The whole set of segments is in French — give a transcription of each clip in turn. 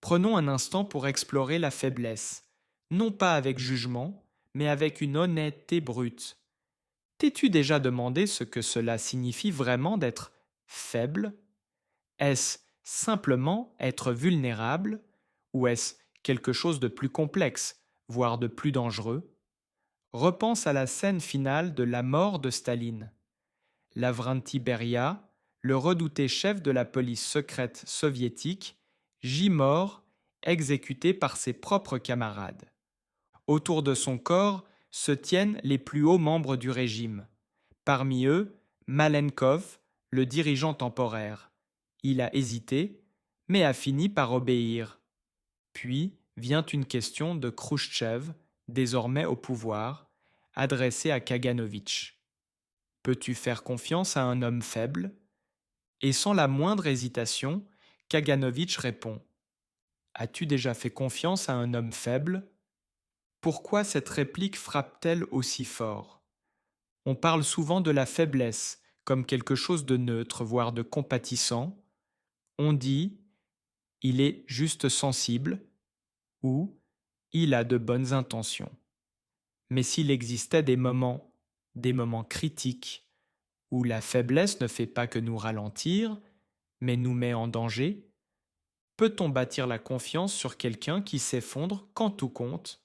Prenons un instant pour explorer la faiblesse, non pas avec jugement, mais avec une honnêteté brute. T'es-tu déjà demandé ce que cela signifie vraiment d'être faible? Est-ce simplement être vulnérable ou est-ce quelque chose de plus complexe, voire de plus dangereux? Repense à la scène finale de la mort de Staline. Lavrenti Beria, le redouté chef de la police secrète soviétique, gît mort, exécuté par ses propres camarades. Autour de son corps se tiennent les plus hauts membres du régime. Parmi eux, Malenkov, le dirigeant temporaire. Il a hésité, mais a fini par obéir. Puis vient une question de Khrouchtchev, désormais au pouvoir, adressée à Kaganovitch. Peux-tu faire confiance à un homme faible? Et sans la moindre hésitation, Kaganovitch répond: As-tu déjà fait confiance à un homme faible? Pourquoi cette réplique frappe-t-elle aussi fort? On parle souvent de la faiblesse comme quelque chose de neutre, voire de compatissant. On dit il est juste sensible ou il a de bonnes intentions. Mais s'il existait des moments critiques, où la faiblesse ne fait pas que nous ralentir, mais nous met en danger, peut-on bâtir la confiance sur quelqu'un qui s'effondre quand tout compte?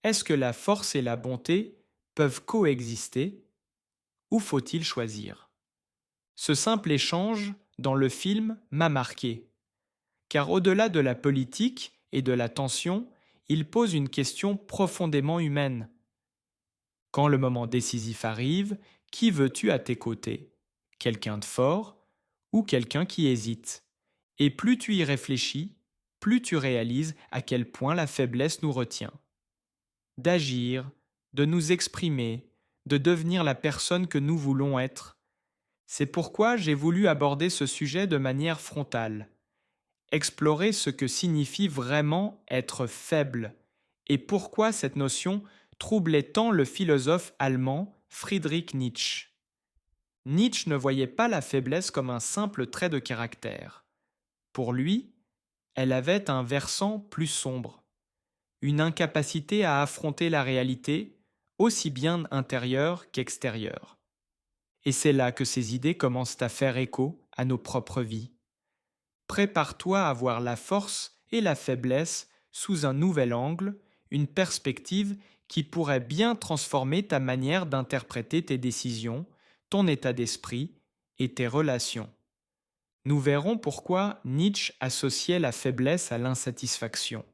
Est-ce que la force et la bonté peuvent coexister ou faut-il choisir? Ce simple échange dans le film m'a marqué, car au-delà de la politique et de la tension, il pose une question profondément humaine. Quand le moment décisif arrive, qui veux-tu à tes côtés? Quelqu'un de fort ou quelqu'un qui hésite? Et plus tu y réfléchis, plus tu réalises à quel point la faiblesse nous retient. D'agir, de nous exprimer, de devenir la personne que nous voulons être. C'est pourquoi j'ai voulu aborder ce sujet de manière frontale, explorer ce que signifie vraiment être faible et pourquoi cette notion troublait tant le philosophe allemand Friedrich Nietzsche. Nietzsche ne voyait pas la faiblesse comme un simple trait de caractère. Pour lui, elle avait un versant plus sombre, une incapacité à affronter la réalité, aussi bien intérieure qu'extérieure. Et c'est là que ces idées commencent à faire écho à nos propres vies. Prépare-toi à voir la force et la faiblesse sous un nouvel angle, une perspective qui pourrait bien transformer ta manière d'interpréter tes décisions, ton état d'esprit et tes relations. Nous verrons pourquoi Nietzsche associait la faiblesse à l'insatisfaction.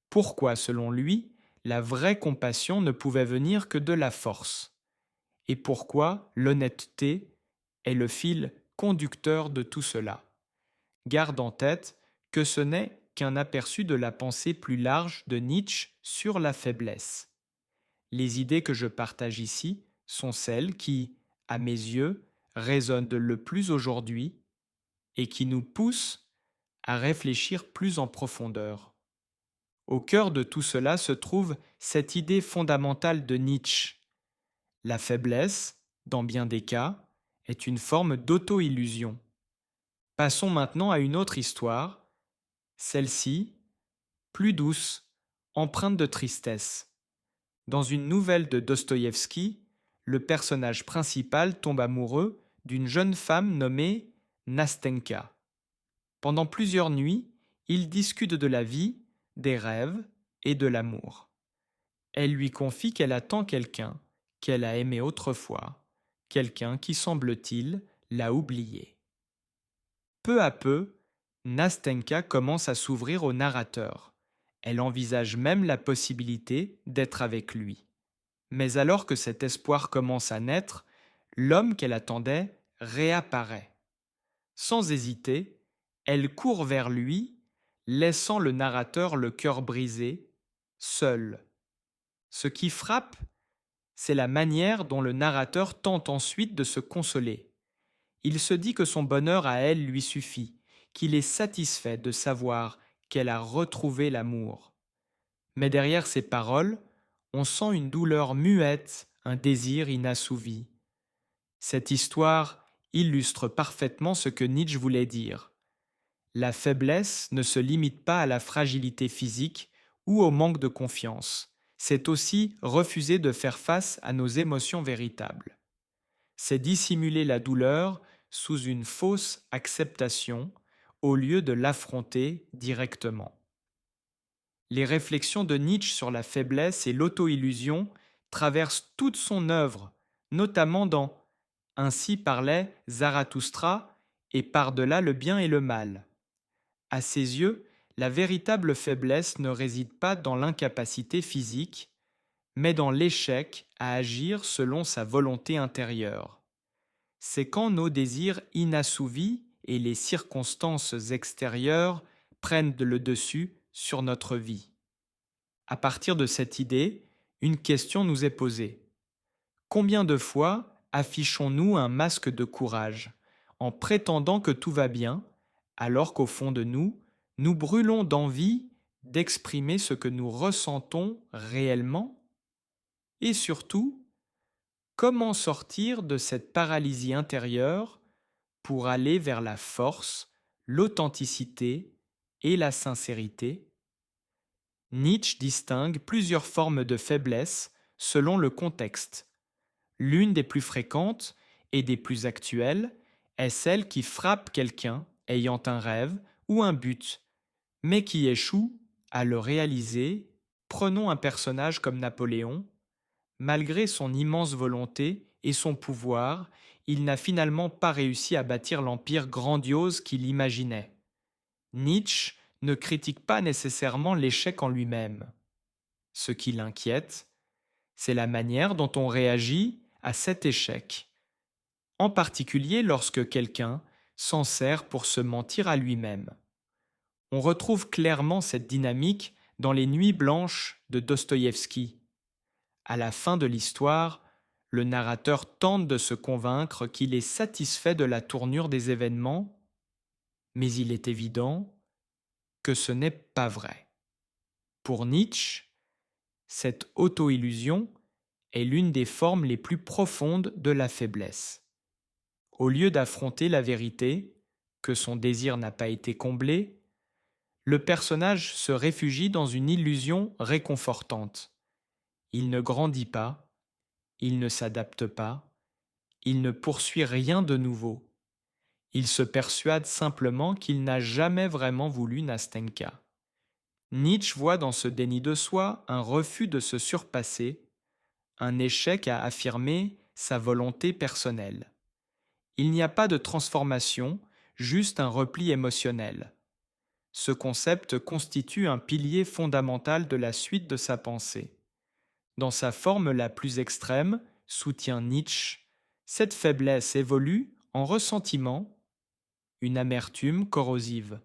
Pourquoi, selon lui, la vraie compassion ne pouvait venir que de la force. Et pourquoi l'honnêteté est le fil conducteur de tout cela. Garde en tête que ce n'est qu'un aperçu de la pensée plus large de Nietzsche sur la faiblesse. Les idées que je partage ici sont celles qui, à mes yeux, résonnent le plus aujourd'hui et qui nous poussent à réfléchir plus en profondeur. Au cœur de tout cela se trouve cette idée fondamentale de Nietzsche. La faiblesse, dans bien des cas, est une forme d'auto-illusion. Passons maintenant à une autre histoire, celle-ci, plus douce, empreinte de tristesse. Dans une nouvelle de Dostoïevski, le personnage principal tombe amoureux d'une jeune femme nommée Nastenka. Pendant plusieurs nuits, ils discutent de la vie, des rêves et de l'amour. Elle lui confie qu'elle attend quelqu'un qu'elle a aimé autrefois, quelqu'un qui, semble-t-il, l'a oublié. Peu à peu, Nastenka commence à s'ouvrir au narrateur. Elle envisage même la possibilité d'être avec lui. Mais alors que cet espoir commence à naître, l'homme qu'elle attendait réapparaît. Sans hésiter, elle court vers lui, laissant le narrateur le cœur brisé, seul. Ce qui frappe, c'est la manière dont le narrateur tente ensuite de se consoler. Il se dit que son bonheur à elle lui suffit, qu'il est satisfait de savoir qu'elle a retrouvé l'amour. Mais derrière ces paroles, on sent une douleur muette, un désir inassouvi. Cette histoire illustre parfaitement ce que Nietzsche voulait dire. La faiblesse ne se limite pas à la fragilité physique ou au manque de confiance. C'est aussi refuser de faire face à nos émotions véritables. C'est dissimuler la douleur sous une fausse acceptation au lieu de l'affronter directement. Les réflexions de Nietzsche sur la faiblesse et l'auto-illusion traversent toute son œuvre, notamment dans Ainsi parlait Zarathustra et par-delà le bien et le mal. À ses yeux, la véritable faiblesse ne réside pas dans l'incapacité physique, mais dans l'échec à agir selon sa volonté intérieure. C'est quand nos désirs inassouvis et les circonstances extérieures prennent le dessus sur notre vie. À partir de cette idée, une question nous est posée. Combien de fois affichons-nous un masque de courage en prétendant que tout va bien, alors qu'au fond de nous, nous brûlons d'envie d'exprimer ce que nous ressentons réellement? Et surtout, comment sortir de cette paralysie intérieure pour aller vers la force, l'authenticité et la sincérité? Nietzsche distingue plusieurs formes de faiblesse selon le contexte. L'une des plus fréquentes et des plus actuelles est celle qui frappe quelqu'un ayant un rêve ou un but, mais qui échoue à le réaliser. Prenons un personnage comme Napoléon. Malgré son immense volonté et son pouvoir, il n'a finalement pas réussi à bâtir l'empire grandiose qu'il imaginait. Nietzsche ne critique pas nécessairement l'échec en lui-même. Ce qui l'inquiète, c'est la manière dont on réagit à cet échec, en particulier lorsque quelqu'un s'en sert pour se mentir à lui-même. On retrouve clairement cette dynamique dans Les Nuits blanches de Dostoïevski. À la fin de l'histoire, le narrateur tente de se convaincre qu'il est satisfait de la tournure des événements, mais il est évident que ce n'est pas vrai. Pour Nietzsche, cette auto-illusion est l'une des formes les plus profondes de la faiblesse. Au lieu d'affronter la vérité, que son désir n'a pas été comblé, le personnage se réfugie dans une illusion réconfortante. Il ne grandit pas, il ne s'adapte pas, il ne poursuit rien de nouveau. Il se persuade simplement qu'il n'a jamais vraiment voulu Nastenka. Nietzsche voit dans ce déni de soi un refus de se surpasser, un échec à affirmer sa volonté personnelle. Il n'y a pas de transformation, juste un repli émotionnel. Ce concept constitue un pilier fondamental de la suite de sa pensée. Dans sa forme la plus extrême, soutient Nietzsche, cette faiblesse évolue en ressentiment, une amertume corrosive.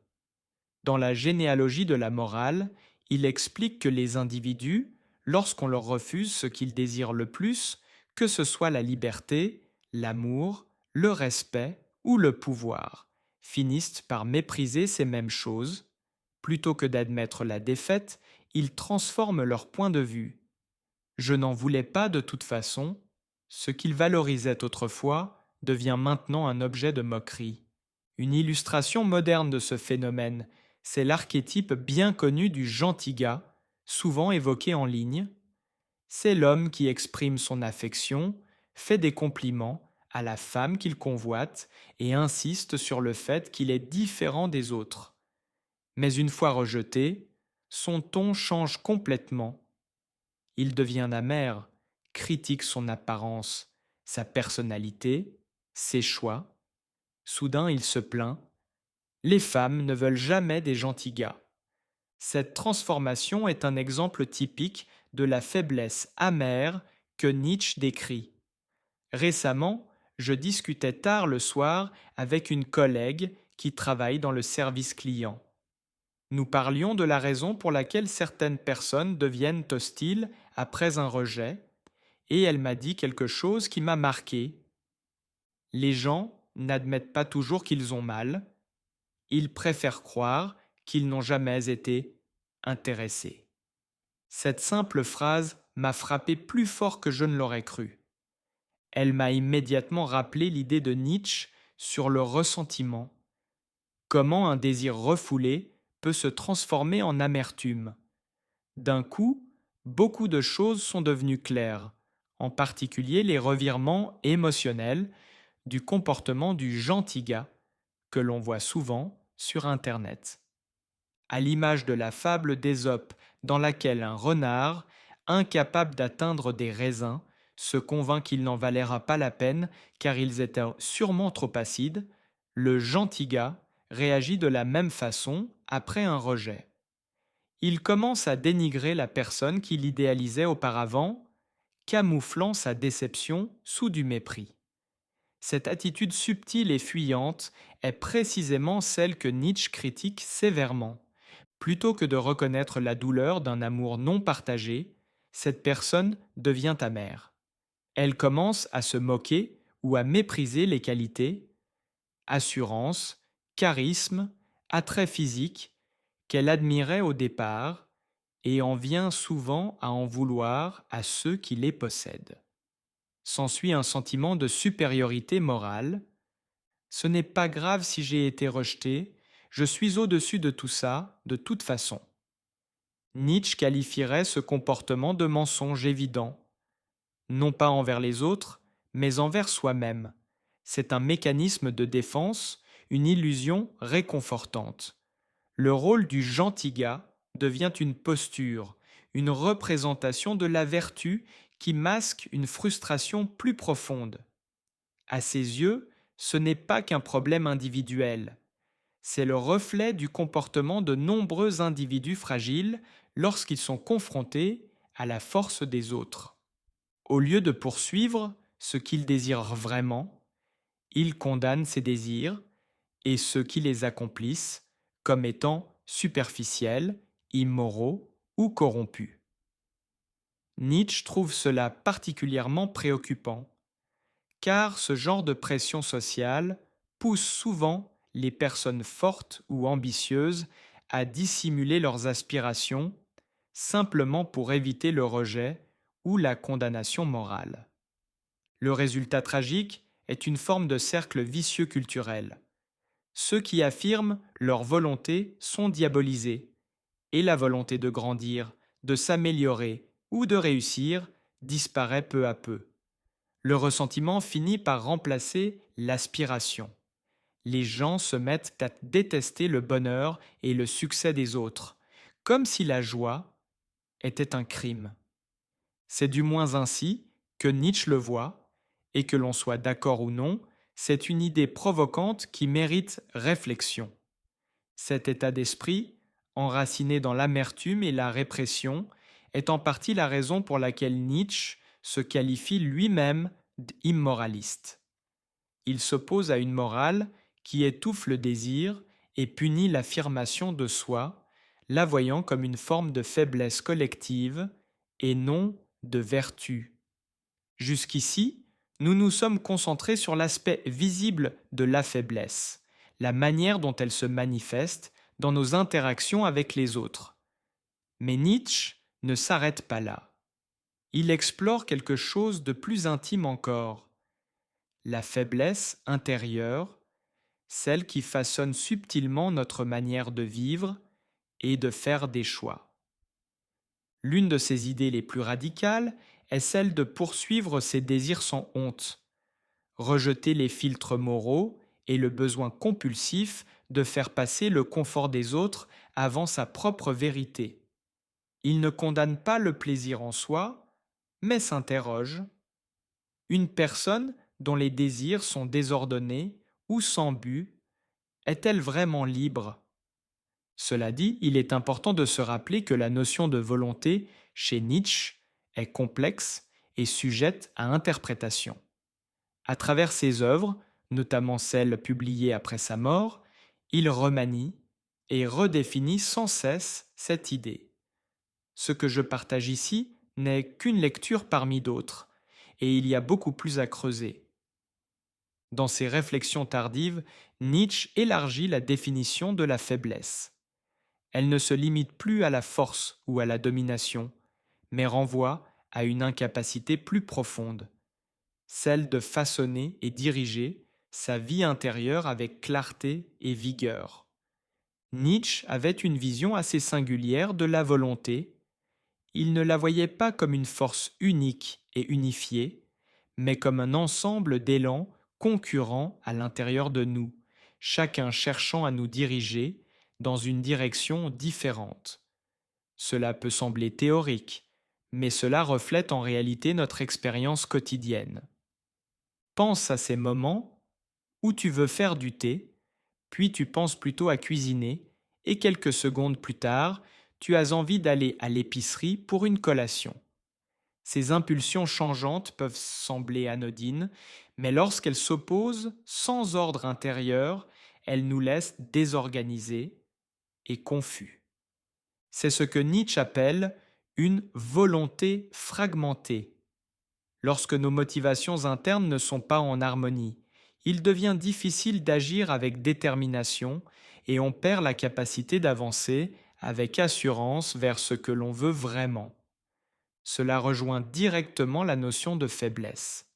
Dans la généalogie de la morale, il explique que les individus, lorsqu'on leur refuse ce qu'ils désirent le plus, que ce soit la liberté, l'amour, le respect ou le pouvoir, finissent par mépriser ces mêmes choses. Plutôt que d'admettre la défaite, ils transforment leur point de vue. Je n'en voulais pas de toute façon, ce qu'ils valorisaient autrefois devient maintenant un objet de moquerie. Une illustration moderne de ce phénomène, c'est l'archétype bien connu du gentil gars, souvent évoqué en ligne. C'est l'homme qui exprime son affection, fait des compliments à la femme qu'il convoite et insiste sur le fait qu'il est différent des autres. Mais une fois rejeté, son ton change complètement. Il devient amer, critique son apparence, sa personnalité, ses choix. Soudain, il se plaint. Les femmes ne veulent jamais des gentils gars. Cette transformation est un exemple typique de la faiblesse amère que Nietzsche décrit. Récemment, je discutais tard le soir avec une collègue qui travaille dans le service client. Nous parlions de la raison pour laquelle certaines personnes deviennent hostiles après un rejet, et elle m'a dit quelque chose qui m'a marqué. Les gens n'admettent pas toujours qu'ils ont mal, ils préfèrent croire qu'ils n'ont jamais été intéressés. Cette simple phrase m'a frappé plus fort que je ne l'aurais cru. Elle m'a immédiatement rappelé l'idée de Nietzsche sur le ressentiment. Comment un désir refoulé peut se transformer en amertume. D'un coup, beaucoup de choses sont devenues claires, en particulier les revirements émotionnels du comportement du gentil gars que l'on voit souvent sur Internet. À l'image de la fable d'Ésope dans laquelle un renard, incapable d'atteindre des raisins, se convainc qu'il n'en valera pas la peine car ils étaient sûrement trop acides, le gentil gars réagit de la même façon après un rejet. Il commence à dénigrer la personne qu'il idéalisait auparavant, camouflant sa déception sous du mépris. Cette attitude subtile et fuyante est précisément celle que Nietzsche critique sévèrement. Plutôt que de reconnaître la douleur d'un amour non partagé, cette personne devient amère. Elle commence à se moquer ou à mépriser les qualités, assurance, charisme, attrait physique qu'elle admirait au départ et en vient souvent à en vouloir à ceux qui les possèdent. S'ensuit un sentiment de supériorité morale. Ce n'est pas grave si j'ai été rejeté, je suis au-dessus de tout ça, de toute façon. Nietzsche qualifierait ce comportement de mensonge évident, non pas envers les autres, mais envers soi-même. C'est un mécanisme de défense, une illusion réconfortante. Le rôle du gentil gars devient une posture, une représentation de la vertu qui masque une frustration plus profonde. À ses yeux, ce n'est pas qu'un problème individuel, c'est le reflet du comportement de nombreux individus fragiles lorsqu'ils sont confrontés à la force des autres. Au lieu de poursuivre ce qu'ils désirent vraiment, ils condamnent ces désirs et ceux qui les accomplissent comme étant superficiels, immoraux ou corrompus. Nietzsche trouve cela particulièrement préoccupant, car ce genre de pression sociale pousse souvent les personnes fortes ou ambitieuses à dissimuler leurs aspirations simplement pour éviter le rejet ou la condamnation morale. Le résultat tragique est une forme de cercle vicieux culturel. Ceux qui affirment leur volonté sont diabolisés, et la volonté de grandir, de s'améliorer ou de réussir disparaît peu à peu. Le ressentiment finit par remplacer l'aspiration. Les gens se mettent à détester le bonheur et le succès des autres, comme si la joie était un crime. C'est du moins ainsi que Nietzsche le voit, et que l'on soit d'accord ou non, c'est une idée provocante qui mérite réflexion. Cet état d'esprit, enraciné dans l'amertume et la répression, est en partie la raison pour laquelle Nietzsche se qualifie lui-même d'immoraliste. Il s'oppose à une morale qui étouffe le désir et punit l'affirmation de soi, la voyant comme une forme de faiblesse collective et non de vertu. Jusqu'ici, nous nous sommes concentrés sur l'aspect visible de la faiblesse, la manière dont elle se manifeste dans nos interactions avec les autres. Mais Nietzsche ne s'arrête pas là. Il explore quelque chose de plus intime encore, la faiblesse intérieure, celle qui façonne subtilement notre manière de vivre et de faire des choix. L'une de ses idées les plus radicales est celle de poursuivre ses désirs sans honte, rejeter les filtres moraux et le besoin compulsif de faire passer le confort des autres avant sa propre vérité. Il ne condamne pas le plaisir en soi, mais s'interroge. Une personne dont les désirs sont désordonnés ou sans but, est-elle vraiment libre? Cela dit, il est important de se rappeler que la notion de volonté chez Nietzsche est complexe et sujette à interprétation. À travers ses œuvres, notamment celles publiées après sa mort, il remanie et redéfinit sans cesse cette idée. Ce que je partage ici n'est qu'une lecture parmi d'autres, et il y a beaucoup plus à creuser. Dans ses réflexions tardives, Nietzsche élargit la définition de la faiblesse. Elle ne se limite plus à la force ou à la domination, mais renvoie à une incapacité plus profonde, celle de façonner et diriger sa vie intérieure avec clarté et vigueur. Nietzsche avait une vision assez singulière de la volonté. Il ne la voyait pas comme une force unique et unifiée, mais comme un ensemble d'élans concurrents à l'intérieur de nous, chacun cherchant à nous diriger dans une direction différente. Cela peut sembler théorique, mais cela reflète en réalité notre expérience quotidienne. Pense à ces moments où tu veux faire du thé, puis tu penses plutôt à cuisiner, et quelques secondes plus tard, tu as envie d'aller à l'épicerie pour une collation. Ces impulsions changeantes peuvent sembler anodines, mais lorsqu'elles s'opposent sans ordre intérieur, elles nous laissent désorganisés et confus. C'est ce que Nietzsche appelle une volonté fragmentée. Lorsque nos motivations internes ne sont pas en harmonie, il devient difficile d'agir avec détermination et on perd la capacité d'avancer avec assurance vers ce que l'on veut vraiment. Cela rejoint directement la notion de faiblesse.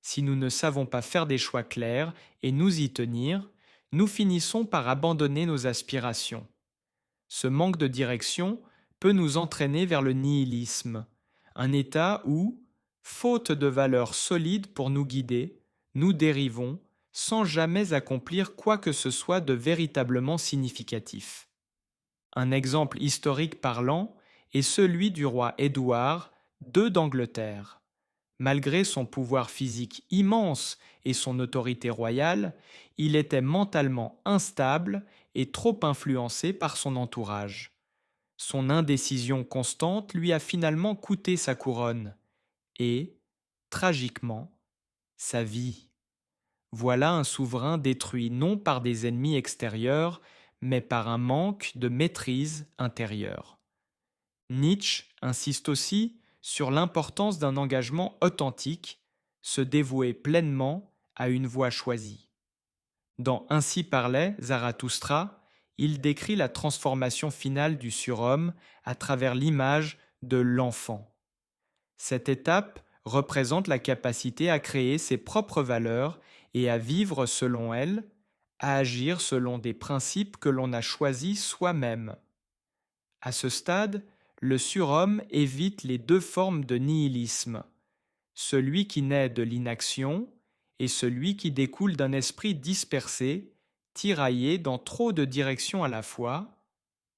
Si nous ne savons pas faire des choix clairs et nous y tenir, nous finissons par abandonner nos aspirations. Ce manque de direction peut nous entraîner vers le nihilisme, un état où, faute de valeurs solides pour nous guider, nous dérivons sans jamais accomplir quoi que ce soit de véritablement significatif. Un exemple historique parlant est celui du roi Édouard II d'Angleterre. Malgré son pouvoir physique immense et son autorité royale, il était mentalement instable et trop influencé par son entourage. Son indécision constante lui a finalement coûté sa couronne et, tragiquement, sa vie. Voilà un souverain détruit non par des ennemis extérieurs, mais par un manque de maîtrise intérieure. Nietzsche insiste aussi sur l'importance d'un engagement authentique, se dévouer pleinement à une voie choisie. Dans Ainsi parlait Zarathustra, il décrit la transformation finale du surhomme à travers l'image de l'enfant. Cette étape représente la capacité à créer ses propres valeurs et à vivre selon elles, à agir selon des principes que l'on a choisis soi-même. À ce stade, le surhomme évite les deux formes de nihilisme, celui qui naît de l'inaction et celui qui découle d'un esprit dispersé, tiraillé dans trop de directions à la fois,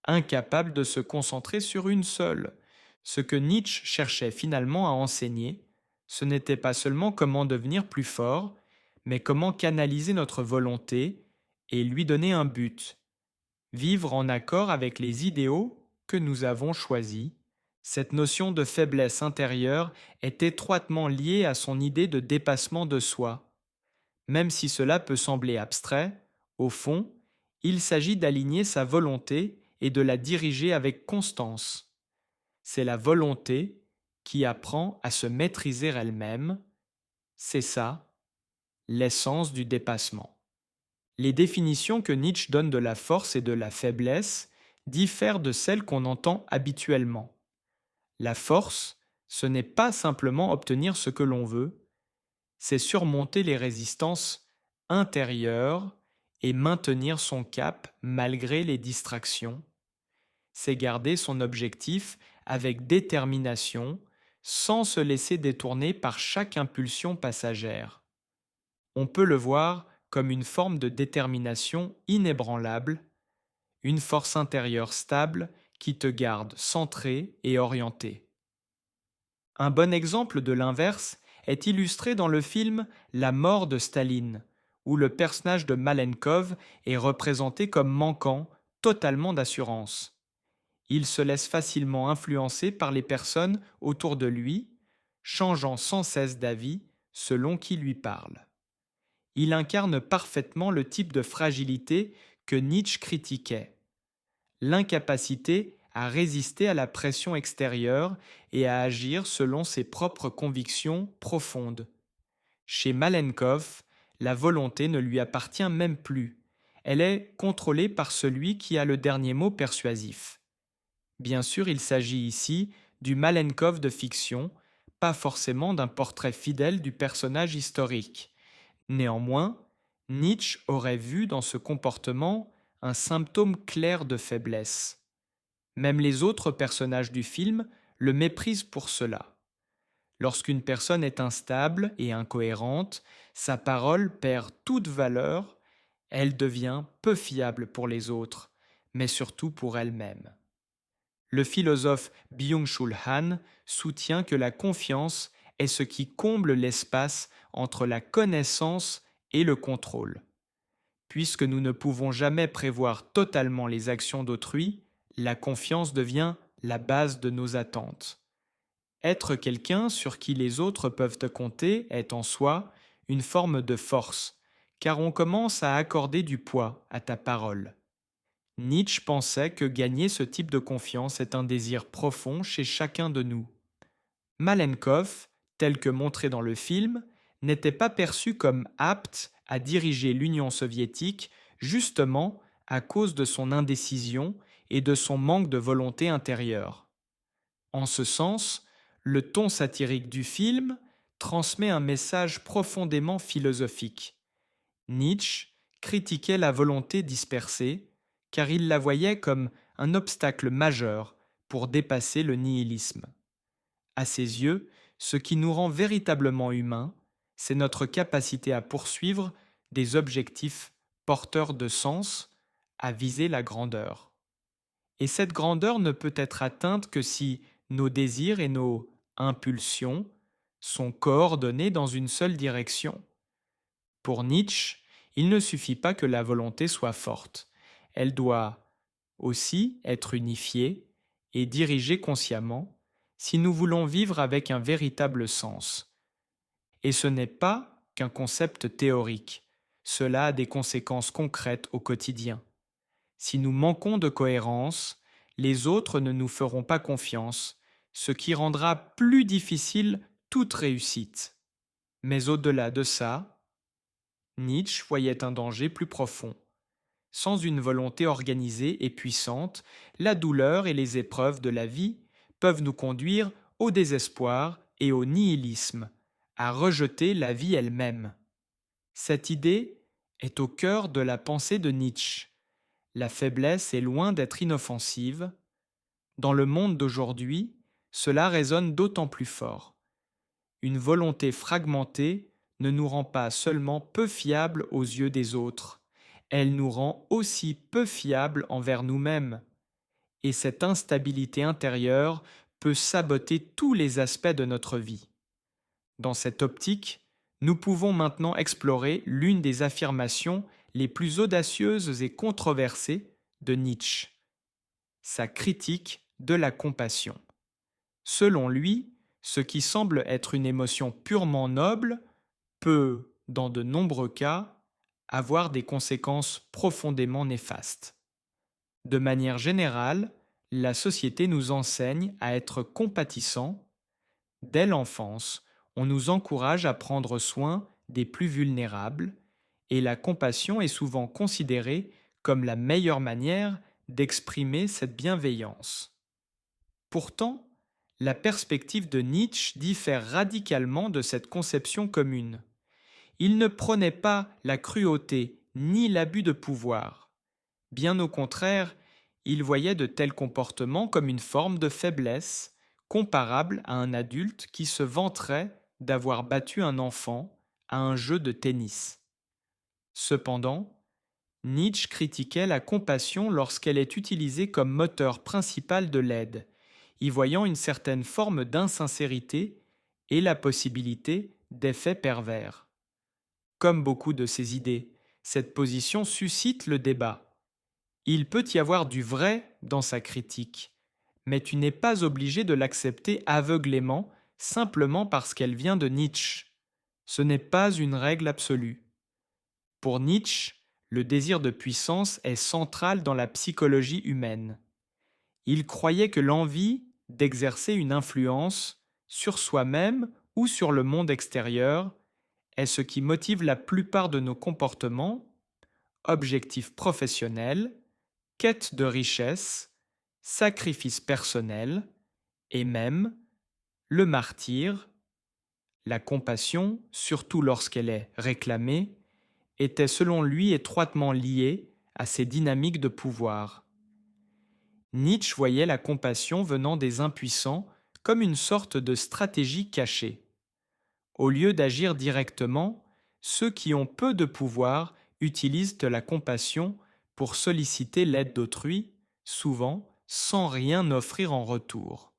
incapable de se concentrer sur une seule. Ce que Nietzsche cherchait finalement à enseigner, ce n'était pas seulement comment devenir plus fort, mais comment canaliser notre volonté et lui donner un but, vivre en accord avec les idéaux que nous avons choisis. Cette notion de faiblesse intérieure est étroitement liée à son idée de dépassement de soi. Même si cela peut sembler abstrait, au fond, il s'agit d'aligner sa volonté et de la diriger avec constance. C'est la volonté qui apprend à se maîtriser elle-même. C'est ça, l'essence du dépassement. Les définitions que Nietzsche donne de la force et de la faiblesse diffèrent de celles qu'on entend habituellement. La force, ce n'est pas simplement obtenir ce que l'on veut, c'est surmonter les résistances intérieures et maintenir son cap malgré les distractions. C'est garder son objectif avec détermination sans se laisser détourner par chaque impulsion passagère. On peut le voir comme une forme de détermination inébranlable, une force intérieure stable qui te garde centré et orienté. Un bon exemple de l'inverse est illustré dans le film La mort de Staline, où le personnage de Malenkov est représenté comme manquant totalement d'assurance. Il se laisse facilement influencer par les personnes autour de lui, changeant sans cesse d'avis selon qui lui parle. Il incarne parfaitement le type de fragilité que Nietzsche critiquait, l'incapacité à résister à la pression extérieure et à agir selon ses propres convictions profondes. Chez Malenkov, la volonté ne lui appartient même plus. Elle est contrôlée par celui qui a le dernier mot persuasif. Bien sûr, il s'agit ici du Malenkov de fiction, pas forcément d'un portrait fidèle du personnage historique. Néanmoins, Nietzsche aurait vu dans ce comportement un symptôme clair de faiblesse. Même les autres personnages du film le méprisent pour cela. Lorsqu'une personne est instable et incohérente, sa parole perd toute valeur, elle devient peu fiable pour les autres, mais surtout pour elle-même. Le philosophe Byung-Chul Han soutient que la confiance est ce qui comble l'espace entre la connaissance et le contrôle. Puisque nous ne pouvons jamais prévoir totalement les actions d'autrui, la confiance devient la base de nos attentes. Être quelqu'un sur qui les autres peuvent compter est en soi une forme de force, car on commence à accorder du poids à ta parole. Nietzsche pensait que gagner ce type de confiance est un désir profond chez chacun de nous. Malenkov, tel que montré dans le film, n'était pas perçu comme apte à diriger l'Union soviétique justement à cause de son indécision et de son manque de volonté intérieure. En ce sens, le ton satirique du film transmet un message profondément philosophique. Nietzsche critiquait la volonté dispersée car il la voyait comme un obstacle majeur pour dépasser le nihilisme. À ses yeux, ce qui nous rend véritablement humains, c'est notre capacité à poursuivre des objectifs porteurs de sens, à viser la grandeur. Et cette grandeur ne peut être atteinte que si nos désirs et nos impulsions sont coordonnés dans une seule direction. Pour Nietzsche, il ne suffit pas que la volonté soit forte. Elle doit aussi être unifiée et dirigée consciemment si nous voulons vivre avec un véritable sens. Et ce n'est pas qu'un concept théorique. Cela a des conséquences concrètes au quotidien. Si nous manquons de cohérence, les autres ne nous feront pas confiance, ce qui rendra plus difficile toute réussite. Mais au-delà de ça, Nietzsche voyait un danger plus profond. Sans une volonté organisée et puissante, la douleur et les épreuves de la vie peuvent nous conduire au désespoir et au nihilisme, à rejeter la vie elle-même. Cette idée est au cœur de la pensée de Nietzsche. La faiblesse est loin d'être inoffensive. Dans le monde d'aujourd'hui, cela résonne d'autant plus fort. Une volonté fragmentée ne nous rend pas seulement peu fiables aux yeux des autres, elle nous rend aussi peu fiables envers nous-mêmes. Et cette instabilité intérieure peut saboter tous les aspects de notre vie. Dans cette optique, nous pouvons maintenant explorer l'une des affirmations les plus audacieuses et controversées de Nietzsche, sa critique de la compassion. Selon lui, ce qui semble être une émotion purement noble peut, dans de nombreux cas, avoir des conséquences profondément néfastes. De manière générale, la société nous enseigne à être compatissants. Dès l'enfance, on nous encourage à prendre soin des plus vulnérables, et la compassion est souvent considérée comme la meilleure manière d'exprimer cette bienveillance. Pourtant, la perspective de Nietzsche diffère radicalement de cette conception commune. Il ne prônait pas la cruauté ni l'abus de pouvoir. Bien au contraire, il voyait de tels comportements comme une forme de faiblesse, comparable à un adulte qui se vanterait d'avoir battu un enfant à un jeu de tennis. Cependant, Nietzsche critiquait la compassion lorsqu'elle est utilisée comme moteur principal de l'aide, y voyant une certaine forme d'insincérité et la possibilité d'effets pervers. Comme beaucoup de ses idées, cette position suscite le débat. Il peut y avoir du vrai dans sa critique, mais tu n'es pas obligé de l'accepter aveuglément simplement parce qu'elle vient de Nietzsche. Ce n'est pas une règle absolue. Pour Nietzsche, le désir de puissance est central dans la psychologie humaine. Il croyait que l'envie d'exercer une influence sur soi-même ou sur le monde extérieur est ce qui motive la plupart de nos comportements, objectifs professionnels, quête de richesse, sacrifice personnel et même le martyre, la compassion, surtout lorsqu'elle est réclamée, était selon lui étroitement liée à ces dynamiques de pouvoir. Nietzsche voyait la compassion venant des impuissants comme une sorte de stratégie cachée. Au lieu d'agir directement, ceux qui ont peu de pouvoir utilisent la compassion pour solliciter l'aide d'autrui, souvent sans rien offrir en retour.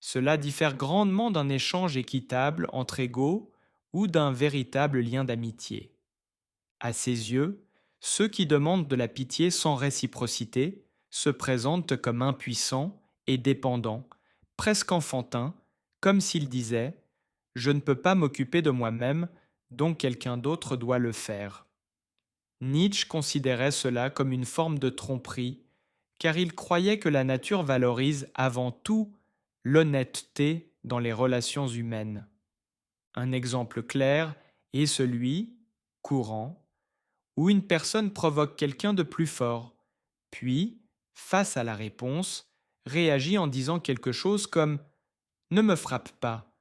Cela diffère grandement d'un échange équitable entre égaux ou d'un véritable lien d'amitié. À ses yeux, ceux qui demandent de la pitié sans réciprocité se présentent comme impuissants et dépendants, presque enfantins, comme s'ils disaient ⁇ Je ne peux pas m'occuper de moi-même, donc quelqu'un d'autre doit le faire ⁇ Nietzsche considérait cela comme une forme de tromperie, car il croyait que la nature valorise avant tout l'honnêteté dans les relations humaines. Un exemple clair est celui, courant, où une personne provoque quelqu'un de plus fort, puis, face à la réponse, réagit en disant quelque chose comme ⁇ Ne me frappe pas,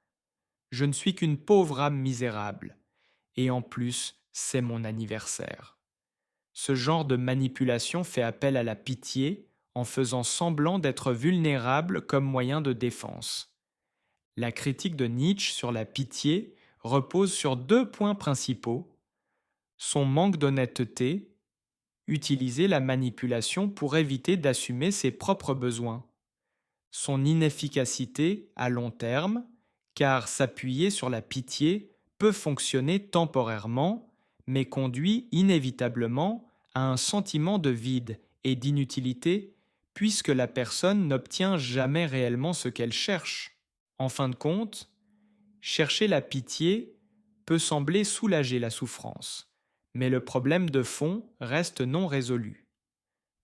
je ne suis qu'une pauvre âme misérable, et en plus, c'est mon anniversaire. Ce genre de manipulation fait appel à la pitié en faisant semblant d'être vulnérable comme moyen de défense. La critique de Nietzsche sur la pitié repose sur deux points principaux: son manque d'honnêteté, utiliser la manipulation pour éviter d'assumer ses propres besoins, son inefficacité à long terme, car s'appuyer sur la pitié peut fonctionner temporairement, mais conduit inévitablement à un sentiment de vide et d'inutilité, puisque la personne n'obtient jamais réellement ce qu'elle cherche. En fin de compte, chercher la pitié peut sembler soulager la souffrance, mais le problème de fond reste non résolu.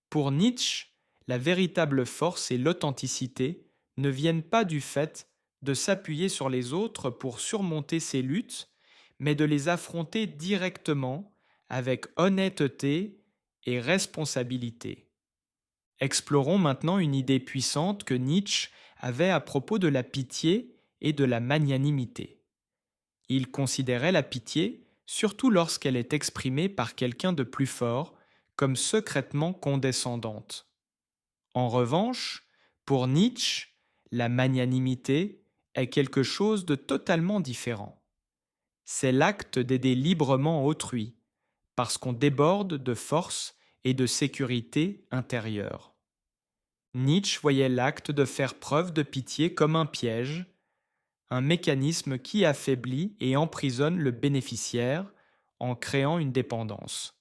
Pour Nietzsche, la véritable force et l'authenticité ne viennent pas du fait de s'appuyer sur les autres pour surmonter ses luttes, mais de les affronter directement avec honnêteté et responsabilité. Explorons maintenant une idée puissante que Nietzsche avait à propos de la pitié et de la magnanimité. Il considérait la pitié, surtout lorsqu'elle est exprimée par quelqu'un de plus fort, comme secrètement condescendante. En revanche, pour Nietzsche, la magnanimité est quelque chose de totalement différent. C'est l'acte d'aider librement autrui, parce qu'on déborde de force et de sécurité intérieure. Nietzsche voyait l'acte de faire preuve de pitié comme un piège, un mécanisme qui affaiblit et emprisonne le bénéficiaire en créant une dépendance.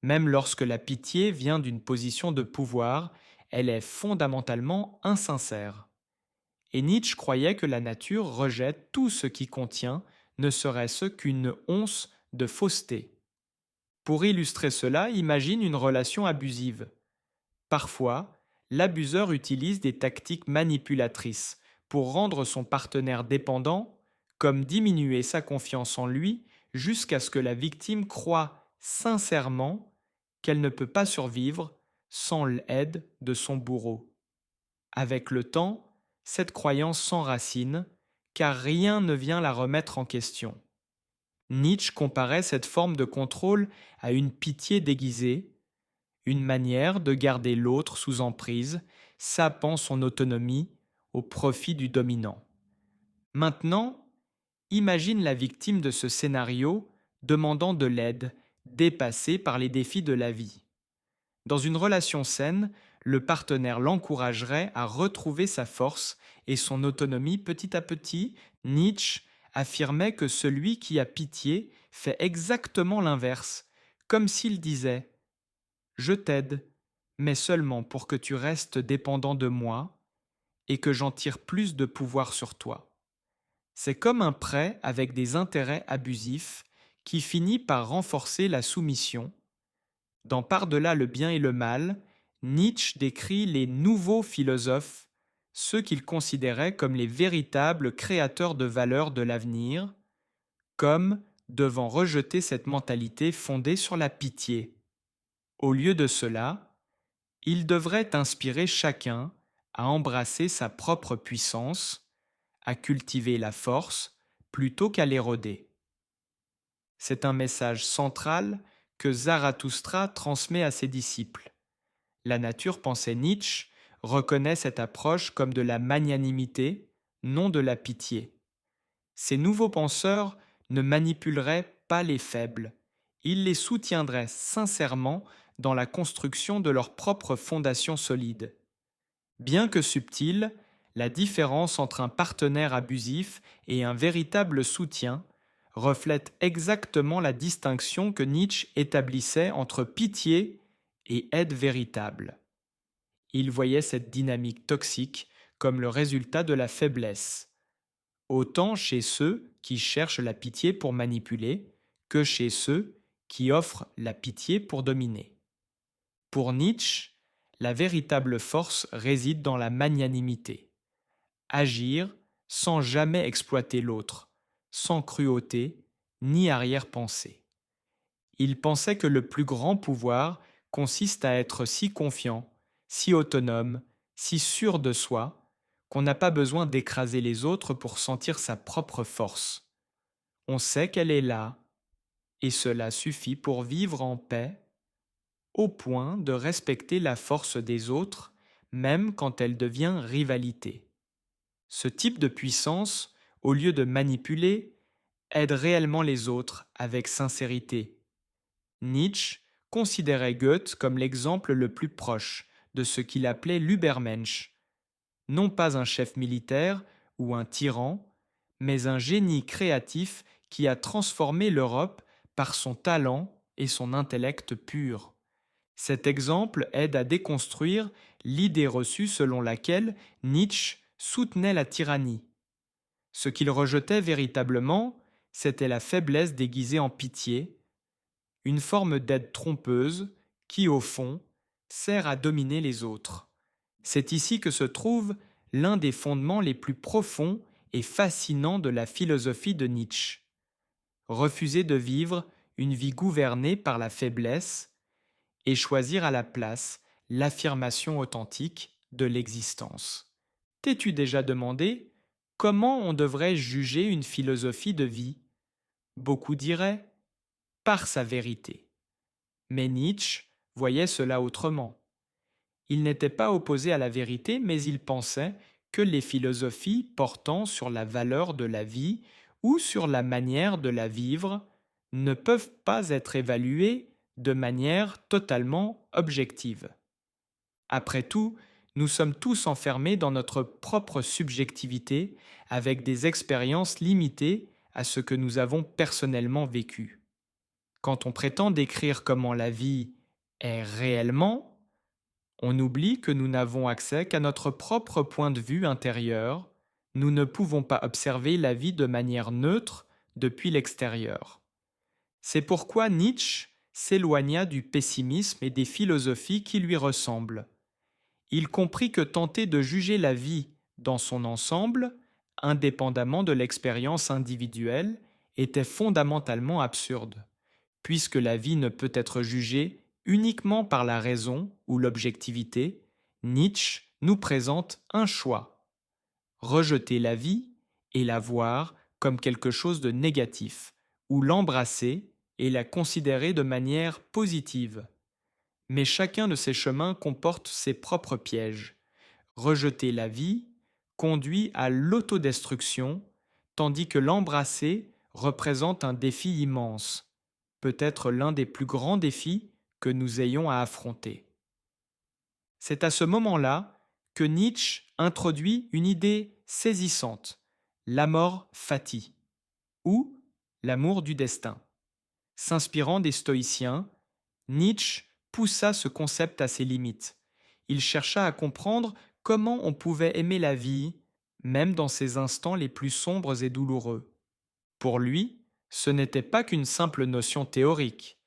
Même lorsque la pitié vient d'une position de pouvoir, elle est fondamentalement insincère. Et Nietzsche croyait que la nature rejette tout ce qui contient ne serait-ce qu'une once de fausseté. Pour illustrer cela, imagine une relation abusive. Parfois, l'abuseur utilise des tactiques manipulatrices pour rendre son partenaire dépendant, comme diminuer sa confiance en lui jusqu'à ce que la victime croie sincèrement qu'elle ne peut pas survivre sans l'aide de son bourreau. Avec le temps, cette croyance s'enracine, car rien ne vient la remettre en question. Nietzsche comparait cette forme de contrôle à une pitié déguisée, une manière de garder l'autre sous emprise, sapant son autonomie au profit du dominant. Maintenant, imagine la victime de ce scénario demandant de l'aide, dépassée par les défis de la vie. Dans une relation saine, le partenaire l'encouragerait à retrouver sa force et son autonomie petit à petit. Nietzsche affirmait que celui qui a pitié fait exactement l'inverse, comme s'il disait ⁇ Je t'aide, mais seulement pour que tu restes dépendant de moi et que j'en tire plus de pouvoir sur toi. C'est comme un prêt avec des intérêts abusifs qui finit par renforcer la soumission. Dans Par-delà le bien et le mal, Nietzsche décrit les nouveaux philosophes, ceux qu'il considérait comme les véritables créateurs de valeurs de l'avenir, comme devant rejeter cette mentalité fondée sur la pitié. Au lieu de cela, il devrait inspirer chacun à embrasser sa propre puissance, à cultiver la force plutôt qu'à l'éroder. C'est un message central que Zarathustra transmet à ses disciples. La nature, pensait Nietzsche, reconnaît cette approche comme de la magnanimité, non de la pitié. Ces nouveaux penseurs ne manipuleraient pas les faibles, ils les soutiendraient sincèrement dans la construction de leur propre fondation solide. Bien que subtile, la différence entre un partenaire abusif et un véritable soutien reflète exactement la distinction que Nietzsche établissait entre pitié et aide véritable. Il voyait cette dynamique toxique comme le résultat de la faiblesse, autant chez ceux qui cherchent la pitié pour manipuler que chez ceux qui offrent la pitié pour dominer. Pour Nietzsche, la véritable force réside dans la magnanimité. Agir sans jamais exploiter l'autre, sans cruauté ni arrière-pensée. Il pensait que le plus grand pouvoir consiste à être si confiant, si autonome, si sûr de soi, qu'on n'a pas besoin d'écraser les autres pour sentir sa propre force. On sait qu'elle est là, et cela suffit pour vivre en paix, au point de respecter la force des autres, même quand elle devient rivalité. Ce type de puissance, au lieu de manipuler, aide réellement les autres avec sincérité. Nietzsche considérait Goethe comme l'exemple le plus proche de ce qu'il appelait l'Übermensch, non pas un chef militaire ou un tyran, mais un génie créatif qui a transformé l'Europe par son talent et son intellect pur. Cet exemple aide à déconstruire l'idée reçue selon laquelle Nietzsche soutenait la tyrannie. Ce qu'il rejetait véritablement, c'était la faiblesse déguisée en pitié, une forme d'aide trompeuse qui, au fond, sert à dominer les autres. C'est ici que se trouve l'un des fondements les plus profonds et fascinants de la philosophie de Nietzsche. Refuser de vivre une vie gouvernée par la faiblesse et choisir à la place l'affirmation authentique de l'existence. T'es-tu déjà demandé comment on devrait juger une philosophie de vie? Beaucoup diraient par sa vérité. Mais Nietzsche voyait cela autrement. Il n'était pas opposé à la vérité, mais il pensait que les philosophies portant sur la valeur de la vie ou sur la manière de la vivre ne peuvent pas être évaluées de manière totalement objective. Après tout, nous sommes tous enfermés dans notre propre subjectivité avec des expériences limitées à ce que nous avons personnellement vécu. Quand on prétend décrire comment la vie est réellement, on oublie que nous n'avons accès qu'à notre propre point de vue intérieur, nous ne pouvons pas observer la vie de manière neutre depuis l'extérieur. C'est pourquoi Nietzsche s'éloigna du pessimisme et des philosophies qui lui ressemblent. Il comprit que tenter de juger la vie dans son ensemble, indépendamment de l'expérience individuelle, était fondamentalement absurde, puisque la vie ne peut être jugée uniquement par la raison ou l'objectivité. Nietzsche nous présente un choix: rejeter la vie et la voir comme quelque chose de négatif, ou l'embrasser et la considérer de manière positive. Mais chacun de ces chemins comporte ses propres pièges. Rejeter la vie conduit à l'autodestruction, tandis que l'embrasser représente un défi immense, peut-être l'un des plus grands défis que nous ayons à affronter. C'est à ce moment-là que Nietzsche introduit une idée saisissante, l'amor fati, ou l'amour du destin. S'inspirant des stoïciens, Nietzsche poussa ce concept à ses limites. Il chercha à comprendre comment on pouvait aimer la vie, même dans ses instants les plus sombres et douloureux. Pour lui, ce n'était pas qu'une simple notion théorique.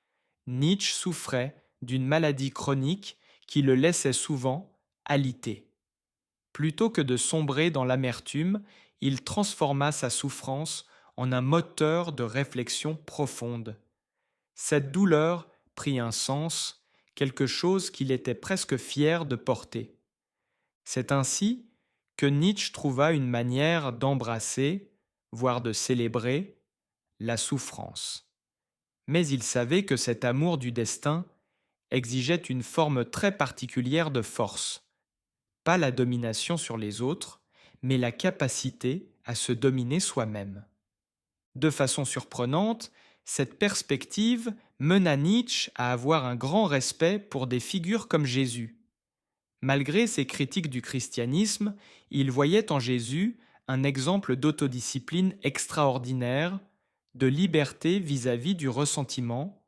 Nietzsche souffrait d'une maladie chronique qui le laissait souvent alité. Plutôt que de sombrer dans l'amertume, il transforma sa souffrance en un moteur de réflexion profonde. Cette douleur prit un sens, quelque chose qu'il était presque fier de porter. C'est ainsi que Nietzsche trouva une manière d'embrasser, voire de célébrer, la souffrance. Mais il savait que cet amour du destin exigeait une forme très particulière de force, pas la domination sur les autres, mais la capacité à se dominer soi-même. De façon surprenante, cette perspective mena Nietzsche à avoir un grand respect pour des figures comme Jésus. Malgré ses critiques du christianisme, il voyait en Jésus un exemple d'autodiscipline extraordinaire, de liberté vis-à-vis du ressentiment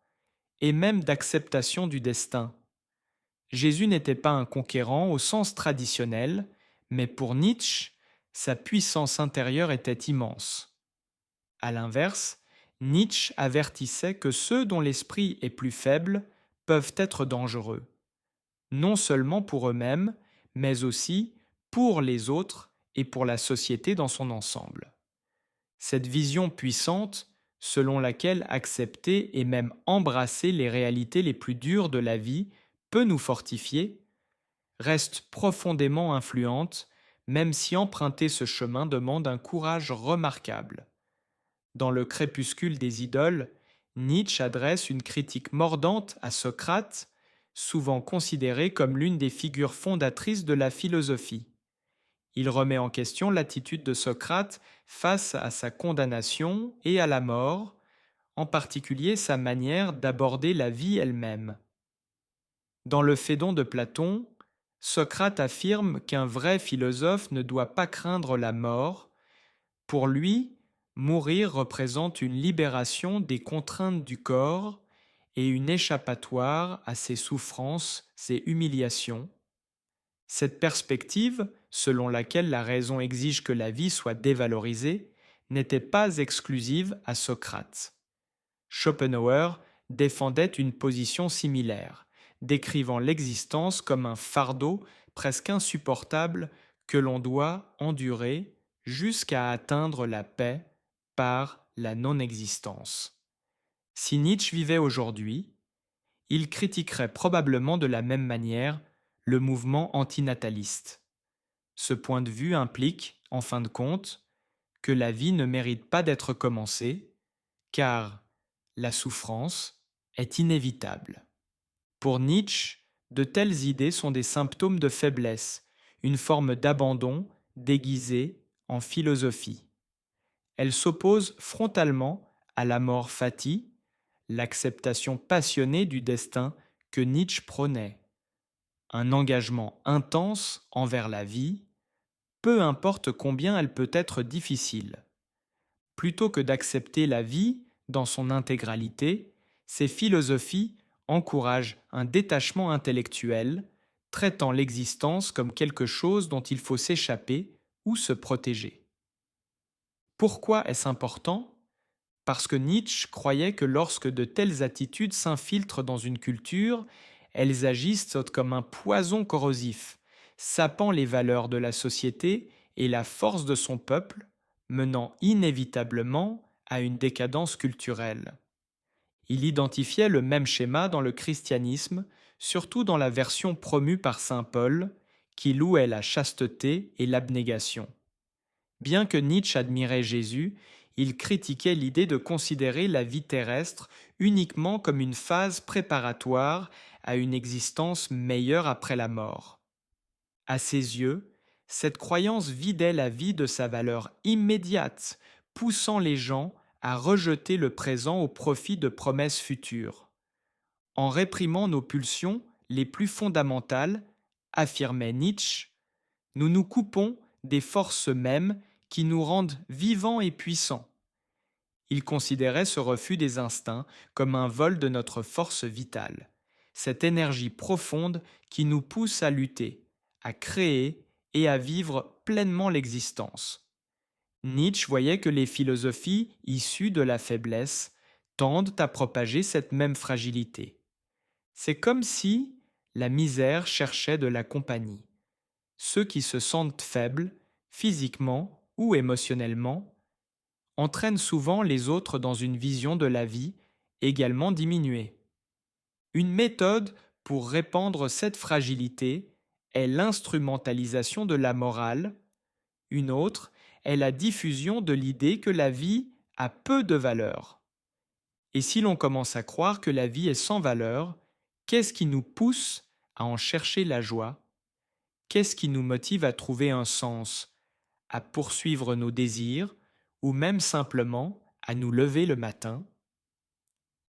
et même d'acceptation du destin. Jésus n'était pas un conquérant au sens traditionnel, mais pour Nietzsche, sa puissance intérieure était immense. À l'inverse, Nietzsche avertissait que ceux dont l'esprit est plus faible peuvent être dangereux, non seulement pour eux-mêmes, mais aussi pour les autres et pour la société dans son ensemble. Cette vision puissante, selon laquelle accepter et même embrasser les réalités les plus dures de la vie peut nous fortifier, reste profondément influente, même si emprunter ce chemin demande un courage remarquable. Dans le crépuscule des idoles, Nietzsche adresse une critique mordante à Socrate, souvent considéré comme l'une des figures fondatrices de la philosophie. Il remet en question l'attitude de Socrate face à sa condamnation et à la mort, en particulier sa manière d'aborder la vie elle-même. Dans le Phédon de Platon, Socrate affirme qu'un vrai philosophe ne doit pas craindre la mort. Pour lui, mourir représente une libération des contraintes du corps et une échappatoire à ses souffrances et humiliations. Cette perspective, selon laquelle la raison exige que la vie soit dévalorisée, n'était pas exclusive à Socrate. Schopenhauer défendait une position similaire, décrivant l'existence comme un fardeau presque insupportable que l'on doit endurer jusqu'à atteindre la paix par la non-existence. Si Nietzsche vivait aujourd'hui, il critiquerait probablement de la même manière le mouvement antinataliste. Ce point de vue implique, en fin de compte, que la vie ne mérite pas d'être commencée, car la souffrance est inévitable. Pour Nietzsche, de telles idées sont des symptômes de faiblesse, une forme d'abandon déguisée en philosophie. Elles s'opposent frontalement à la mort fati, l'acceptation passionnée du destin que Nietzsche prônait. Un engagement intense envers la vie, peu importe combien elle peut être difficile. Plutôt que d'accepter la vie dans son intégralité, ces philosophies encouragent un détachement intellectuel, traitant l'existence comme quelque chose dont il faut s'échapper ou se protéger. Pourquoi est-ce important ? Parce que Nietzsche croyait que lorsque de telles attitudes s'infiltrent dans une culture, elles agissent comme un poison corrosif, sapant les valeurs de la société et la force de son peuple, menant inévitablement à une décadence culturelle. Il identifiait le même schéma dans le christianisme, surtout dans la version promue par saint Paul, qui louait la chasteté et l'abnégation. Bien que Nietzsche admirait Jésus, il critiquait l'idée de considérer la vie terrestre uniquement comme une phase préparatoire à une existence meilleure après la mort. À ses yeux, cette croyance vidait la vie de sa valeur immédiate, poussant les gens à rejeter le présent au profit de promesses futures. En réprimant nos pulsions les plus fondamentales, affirmait Nietzsche, nous nous coupons des forces mêmes qui nous rendent vivants et puissants. Il considérait ce refus des instincts comme un vol de notre force vitale, cette énergie profonde qui nous pousse à lutter, à créer et à vivre pleinement l'existence. Nietzsche voyait que les philosophies issues de la faiblesse tendent à propager cette même fragilité. C'est comme si la misère cherchait de la compagnie. Ceux qui se sentent faibles, physiquement ou émotionnellement, entraînent souvent les autres dans une vision de la vie également diminuée. Une méthode pour répandre cette fragilité est l'instrumentalisation de la morale, une autre est la diffusion de l'idée que la vie a peu de valeur. Et si l'on commence à croire que la vie est sans valeur, qu'est-ce qui nous pousse à en chercher la joie? Qu'est-ce qui nous motive à trouver un sens, à poursuivre nos désirs, ou même simplement à nous lever le matin?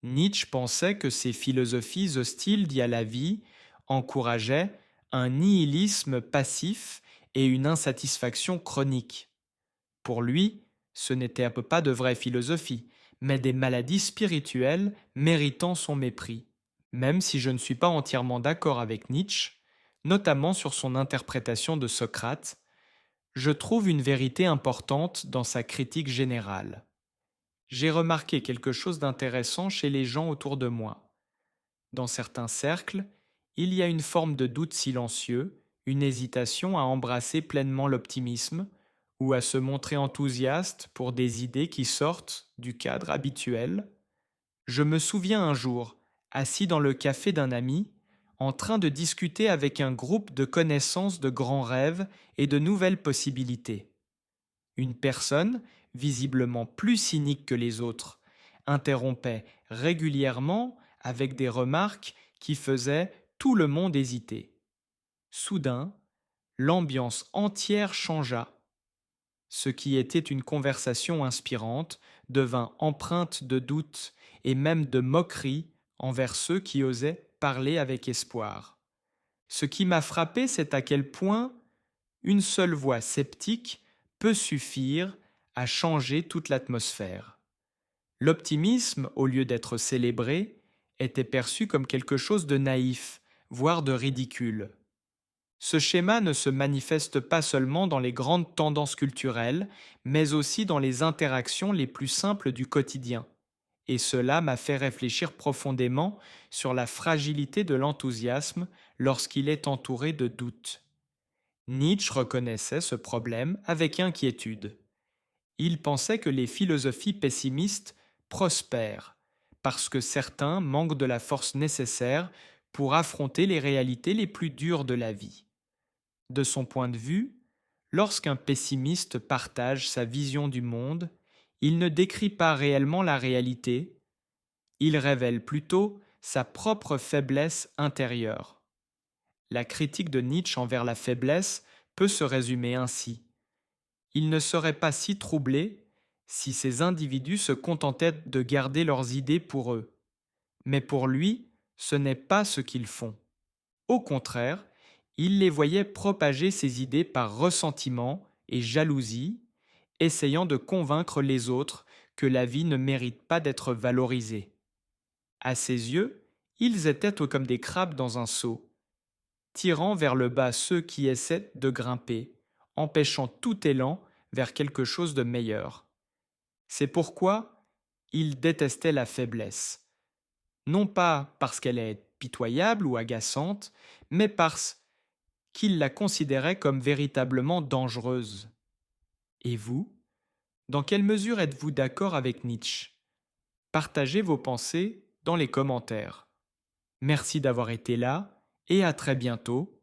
Nietzsche pensait que ces philosophies hostiles à la vie encourageaient un nihilisme passif et une insatisfaction chronique. Pour lui, ce n'était pas de vraie philosophie, mais des maladies spirituelles méritant son mépris. Même si je ne suis pas entièrement d'accord avec Nietzsche, notamment sur son interprétation de Socrate, je trouve une vérité importante dans sa critique générale. J'ai remarqué quelque chose d'intéressant chez les gens autour de moi. Dans certains cercles, il y a une forme de doute silencieux, une hésitation à embrasser pleinement l'optimisme ou à se montrer enthousiaste pour des idées qui sortent du cadre habituel. Je me souviens un jour, assis dans le café d'un ami, en train de discuter avec un groupe de connaissances de grands rêves et de nouvelles possibilités. Une personne, visiblement plus cynique que les autres, interrompait régulièrement avec des remarques qui faisaient tout le monde hésiter. Soudain, l'ambiance entière changea. Ce qui était une conversation inspirante devint empreinte de doute et même de moquerie envers ceux qui osaient parler avec espoir. Ce qui m'a frappé, c'est à quel point une seule voix sceptique peut suffire à changer toute l'atmosphère. L'optimisme, au lieu d'être célébré, était perçu comme quelque chose de naïf, voire de ridicule. Ce schéma ne se manifeste pas seulement dans les grandes tendances culturelles, mais aussi dans les interactions les plus simples du quotidien. Et cela m'a fait réfléchir profondément sur la fragilité de l'enthousiasme lorsqu'il est entouré de doutes. Nietzsche reconnaissait ce problème avec inquiétude. Il pensait que les philosophies pessimistes prospèrent, parce que certains manquent de la force nécessaire pour affronter les réalités les plus dures de la vie. De son point de vue, lorsqu'un pessimiste partage sa vision du monde, il ne décrit pas réellement la réalité, il révèle plutôt sa propre faiblesse intérieure. La critique de Nietzsche envers la faiblesse peut se résumer ainsi. Il ne serait pas si troublé si ces individus se contentaient de garder leurs idées pour eux. Mais pour lui, ce n'est pas ce qu'ils font. Au contraire, il les voyait propager ces idées par ressentiment et jalousie, essayant de convaincre les autres que la vie ne mérite pas d'être valorisée. À ses yeux, ils étaient comme des crabes dans un seau, tirant vers le bas ceux qui essaient de grimper, empêchant tout élan vers quelque chose de meilleur. C'est pourquoi il détestait la faiblesse, non pas parce qu'elle est pitoyable ou agaçante, mais parce qu'il la considérait comme véritablement dangereuse. Et vous, dans quelle mesure êtes-vous d'accord avec Nietzsche? Partagez vos pensées dans les commentaires. Merci d'avoir été là et à très bientôt